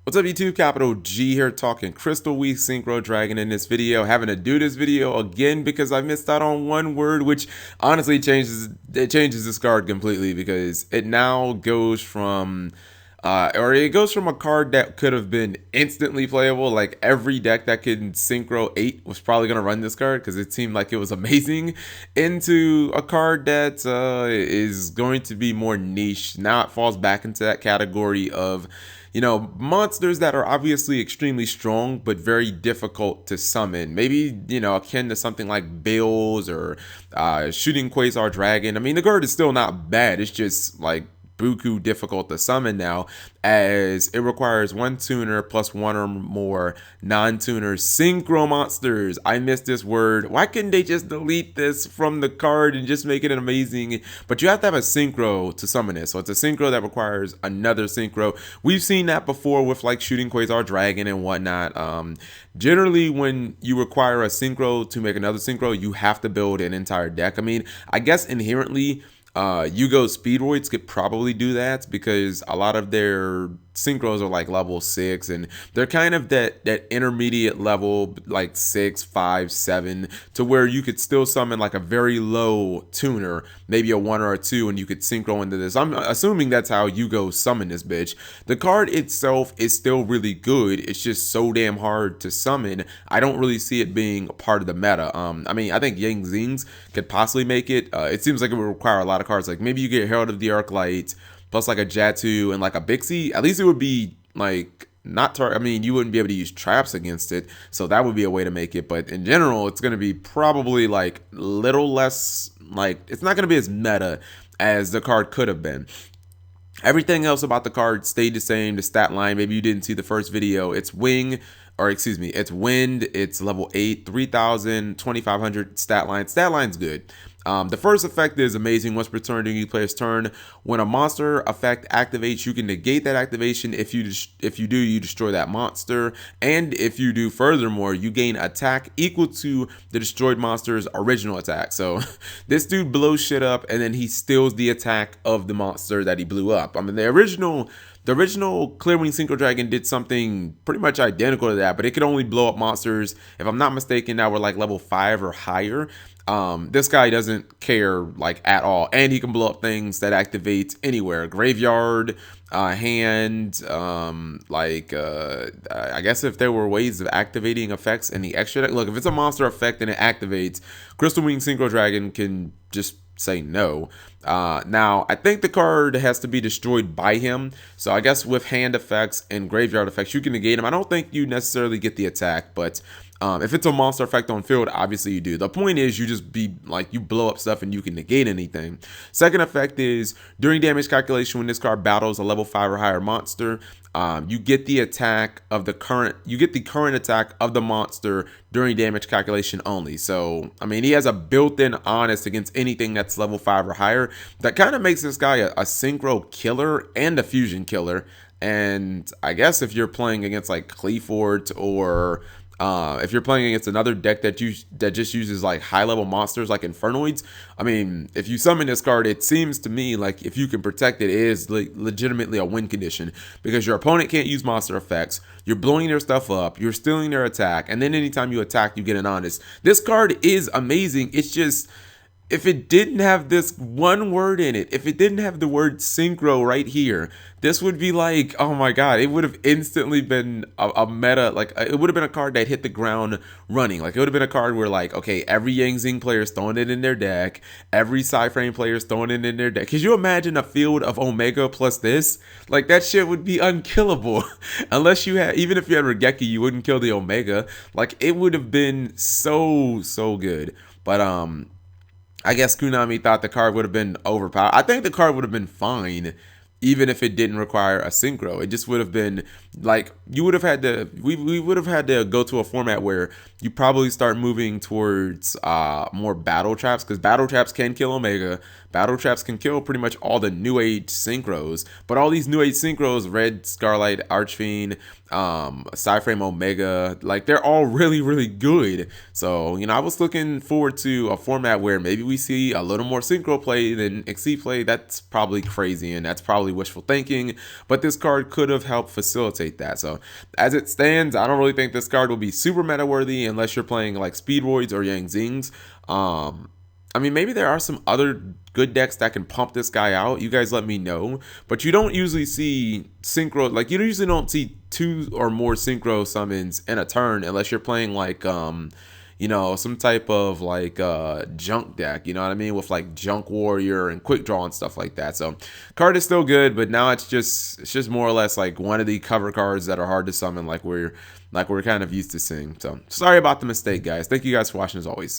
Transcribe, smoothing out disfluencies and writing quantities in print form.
What's up YouTube, Capital G here talking Crystal Wing Synchro Dragon in this video. Having to do this video again because I missed out on one word, which honestly changes this card completely because it now goes from it goes from a card that could have been instantly playable, like every deck that could Synchro 8 was probably going to run this card because it seemed like it was amazing, into a card that is going to be more niche. Now it falls back into that category of, you know, monsters that are obviously extremely strong but very difficult to summon. Maybe, you know, akin to something like Bills or Shooting Quasar Dragon. I mean, the card is still not bad. It's just like buku difficult to summon now, as it requires one tuner plus one or more non-tuner synchro monsters. I missed this word. Why couldn't they just delete this from the card and just make it an amazing? But you have to have a synchro to summon it, so it's a synchro that requires another synchro. We've seen that before with like Shooting Quasar Dragon and whatnot. Generally, when you require a synchro to make another synchro, you have to build an entire deck. I mean, I guess inherently Yu-Go Speedroids could probably do that because a lot of their synchros are like level 6 and they're kind of that intermediate level, like 6, 5, 7, to where you could still summon like a very low tuner, maybe a 1 or a 2, and you could synchro into this. I'm assuming that's how Yu-Go summon this bitch. The card itself is still really good. It's just so damn hard to summon. I don't really see it being a part of the meta. I mean, I think Yang Zings could possibly make it. It seems like it would require a lot of cards. Like maybe you get Herald of the Arclight plus like a Jatu and like a Bixie. At least it would be like not I mean, you wouldn't be able to use traps against it, so that would be a way to make it. But in general, it's going to be probably like little less, like it's not going to be as meta as the card could have been. Everything else about the card stayed the same. The stat line, maybe you didn't see the first video. It's Wing, or excuse me, it's Wind. It's level 8, 3,000, 2,500 stat line. Stat line's good. The first effect is amazing. Once per turn during each player's turn, when a monster effect activates, you can negate that activation. If you do, you destroy that monster, and if you do, furthermore, you gain attack equal to the destroyed monster's original attack. So this dude blows shit up, and then he steals the attack of the monster that he blew up. I mean, the original Clear Wing Synchro Dragon did something pretty much identical to that, but it could only blow up monsters, if I'm not mistaken, that were like level 5 or higher. This guy doesn't care like at all, and he can blow up things that activate anywhere: graveyard, hand, I guess if there were ways of activating effects in the extra deck. Look, if it's a monster effect and it activates, Crystal Wing Synchro Dragon can just say no. Now I think the card has to be destroyed by him, so I guess with hand effects and graveyard effects you can negate him. I don't think you necessarily get the attack, but if it's a monster effect on field, obviously you do. The point is, you just be like, you blow up stuff and you can negate anything. Second effect is, during damage calculation, when this card battles a level 5 or higher monster, you get the attack of the current attack of the monster during damage calculation only. So I mean, he has a built-in honest against anything that's level 5 or higher. That kind of makes this guy a synchro killer and a fusion killer. And I guess if you're playing against like Cleafort, or if you're playing against another deck that just uses like high level monsters like Infernoids, I mean, if you summon this card, it seems to me like if you can protect it, it is legitimately a win condition, because your opponent can't use monster effects, you're blowing their stuff up, you're stealing their attack, and then anytime you attack, you get an honest. This card is amazing. It's just, if it didn't have this one word in it, if it didn't have the word synchro right here, this would be like, oh my god, it would have instantly been a meta, like it would have been a card that hit the ground running. Like it would have been a card where like, okay, every Yang Zing player is throwing it in their deck, every Psyframe player is throwing it in their deck. Could you imagine a field of Omega plus this? Like that shit would be unkillable. Unless you had, even if you had Regeki, you wouldn't kill the Omega. Like it would have been so good. But I guess Konami thought the card would have been overpowered. I think the card would have been fine even if it didn't require a synchro. It just would have been like, you would have had to, we would have had to go to a format where you probably start moving towards more battle traps, because battle traps can kill Omega, battle traps can kill pretty much all the new age synchros, but all these new age synchros, Red Scarlight, Archfiend, Cyframe Omega, like they're all really good. So, you know, I was looking forward to a format where maybe we see a little more synchro play than XC play. That's probably crazy and that's probably wishful thinking, but this card could have helped facilitate that. So as it stands, I don't really think this card will be super meta worthy unless you're playing like Speedroids or Yang Zings. I mean, maybe there are some other good decks that can pump this guy out. You guys let me know. But you don't usually see synchro, like you usually don't see 2 or more synchro summons in a turn unless you're playing like you know, some type of like junk deck, you know what I mean, with like Junk Warrior and Quick Draw and stuff like that. So card is still good, but now it's just more or less like one of the cover cards that are hard to summon, like we're kind of used to seeing. So sorry about the mistake, guys. Thank you guys for watching as always.